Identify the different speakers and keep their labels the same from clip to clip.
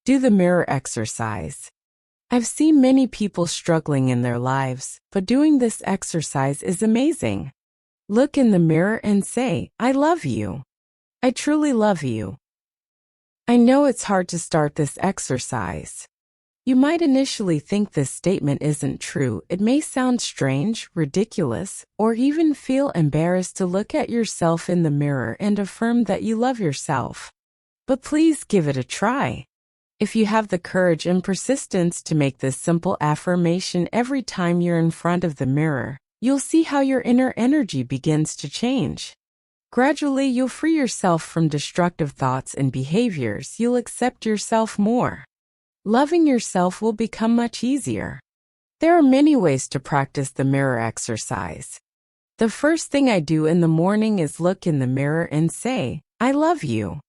Speaker 1: Do the mirror exercise. I've seen many people struggling in their lives, but doing this exercise is amazing. Look in the mirror and say, I love you. I truly love you. I know it's hard to start this exercise. You might initially think this statement isn't true. It may sound strange, ridiculous, or even feel embarrassed to look at yourself in the mirror and affirm that you love yourself. But please give it a try. If you have the courage and persistence to make this simple affirmation every time you're in front of the mirror, you'll see how your inner energy begins to change. Gradually, you'll free yourself from destructive thoughts and behaviors. You'll accept yourself more. Loving yourself will become much easier. There are many ways to practice the mirror exercise. The first thing I do in the morning is look in the mirror and say, I love you.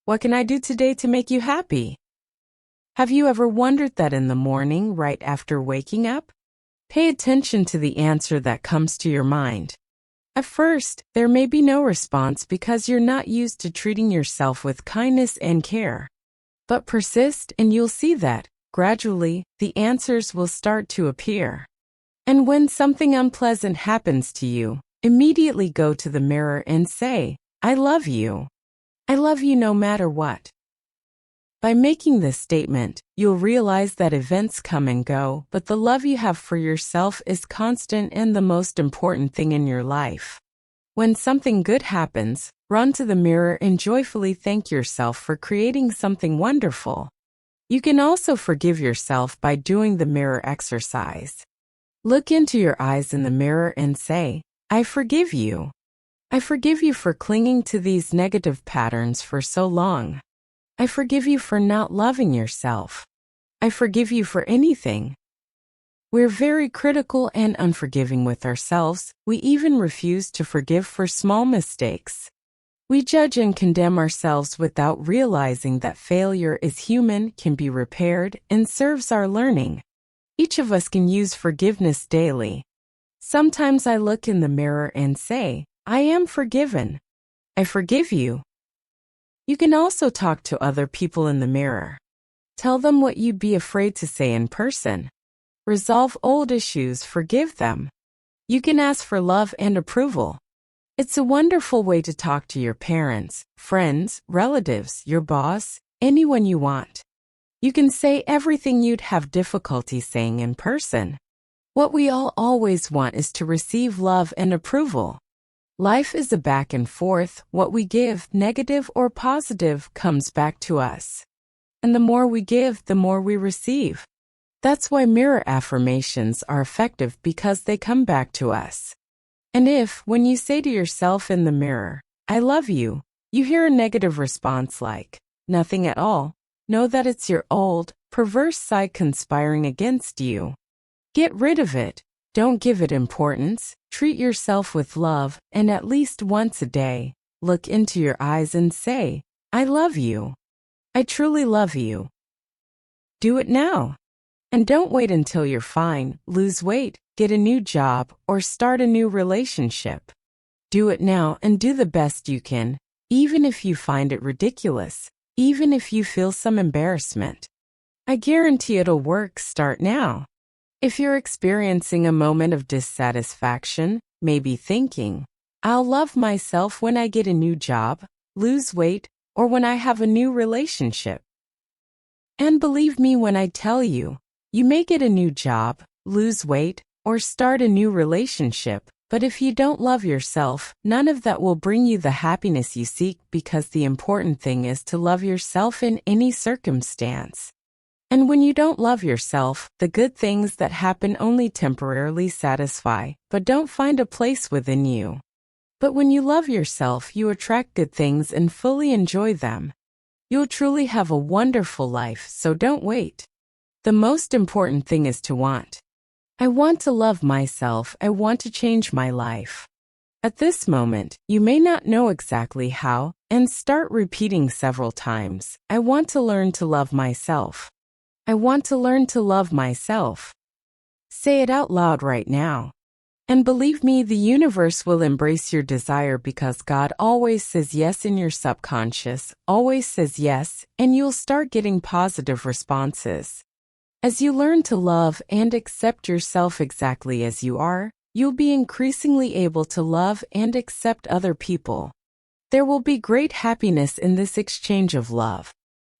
Speaker 1: What can I do today to make you happy? Have you ever wondered that in the morning, right after waking up? Pay attention to the answer that comes to your mind. At first, there may be no response because you're not used to treating yourself with kindness and care. But persist and you'll see that, gradually, the answers will start to appear. And when something unpleasant happens to you, immediately go to the mirror and say, I love you. I love you no matter what. By making this statement, you'll realize that events come and go, but the love you have for yourself is constant and the most important thing in your life. When something good happens, run to the mirror and joyfully thank yourself for creating something wonderful. You can also forgive yourself by doing the mirror exercise. Look into your eyes in the mirror and say, I forgive you. I forgive you for clinging to these negative patterns for so long. I forgive you for not loving yourself. I forgive you for anything. We're very critical and unforgiving with ourselves. We even refuse to forgive for small mistakes. We judge and condemn ourselves without realizing that failure is human, can be repaired, and serves our learning. Each of us can use forgiveness daily. Sometimes I look in the mirror and say, I am forgiven. I forgive you. You can also talk to other people in the mirror. Tell them what you'd be afraid to say in person. Resolve old issues, forgive them. You can ask for love and approval. It's a wonderful way to talk to your parents, friends, relatives, your boss, anyone you want. You can say everything you'd have difficulty saying in person. What we all always want is to receive love and approval. Life is a back and forth. What we give, negative or positive, comes back to us. And the more we give, the more we receive. That's why mirror affirmations are effective, because they come back to us. And if, when you say to yourself in the mirror, I love you, you hear a negative response like, nothing at all, know that it's your old, perverse side conspiring against you. Get rid of it. Don't give it importance. Treat yourself with love, and at least once a day, look into your eyes and say, I love you. I truly love you. Do it now. And don't wait until you're fine, lose weight, get a new job, or start a new relationship. Do it now and do the best you can, even if you find it ridiculous, even if you feel some embarrassment. I guarantee it'll work. Start now. If you're experiencing a moment of dissatisfaction, maybe thinking, I'll love myself when I get a new job, lose weight, or when I have a new relationship. And believe me when I tell you, you may get a new job, lose weight, or start a new relationship, but if you don't love yourself, none of that will bring you the happiness you seek, because the important thing is to love yourself in any circumstance. And when you don't love yourself, the good things that happen only temporarily satisfy, but don't find a place within you. But when you love yourself, you attract good things and fully enjoy them. You'll truly have a wonderful life, so don't wait. The most important thing is to want. I want to love myself. I want to change my life. At this moment, you may not know exactly how, and start repeating several times. I want to learn to love myself. I want to learn to love myself. Say it out loud right now. And believe me, the universe will embrace your desire because God always says yes in your subconscious, always says yes, and you'll start getting positive responses. As you learn to love and accept yourself exactly as you are, you'll be increasingly able to love and accept other people. There will be great happiness in this exchange of love.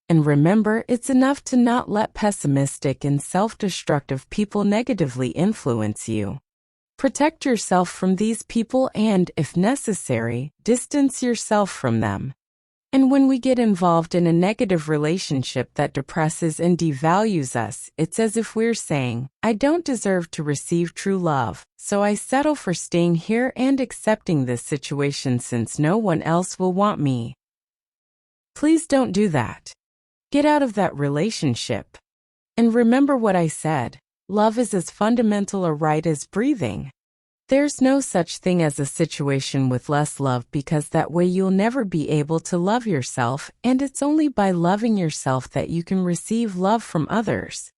Speaker 1: And remember, it's enough to not let pessimistic and self-destructive people negatively influence you. Protect yourself from these people and, if necessary, distance yourself from them. And when we get involved in a negative relationship that depresses and devalues us, it's as if we're saying, I don't deserve to receive true love, so I settle for staying here and accepting this situation since no one else will want me. Please don't do that. Get out of that relationship. And remember what I said, love is as fundamental a right as breathing. There's no such thing as a situation with less love because that way you'll never be able to love yourself, and it's only by loving yourself that you can receive love from others.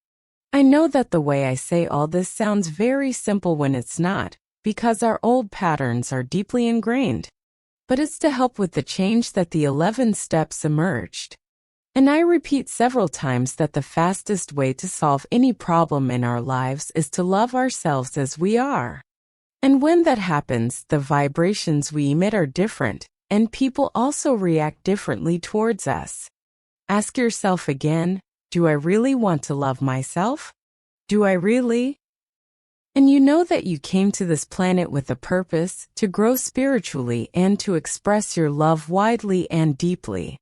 Speaker 1: I know that the way I say all this sounds very simple when it's not, because our old patterns are deeply ingrained. But it's to help with the change that the 11 steps emerged. And I repeat several times that the fastest way to solve any problem in our lives is to love ourselves as we are. And when that happens, the vibrations we emit are different, and people also react differently towards us. Ask yourself again, do I really want to love myself? Do I really? And you know that you came to this planet with a purpose, to grow spiritually and to express your love widely and deeply.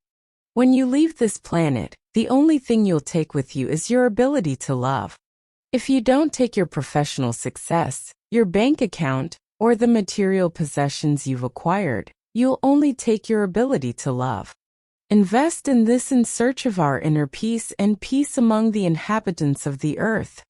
Speaker 1: When you leave this planet, the only thing you'll take with you is your ability to love. If you don't take your professional success, your bank account, or the material possessions you've acquired, you'll only take your ability to love. Invest in this in search of our inner peace and peace among the inhabitants of the earth.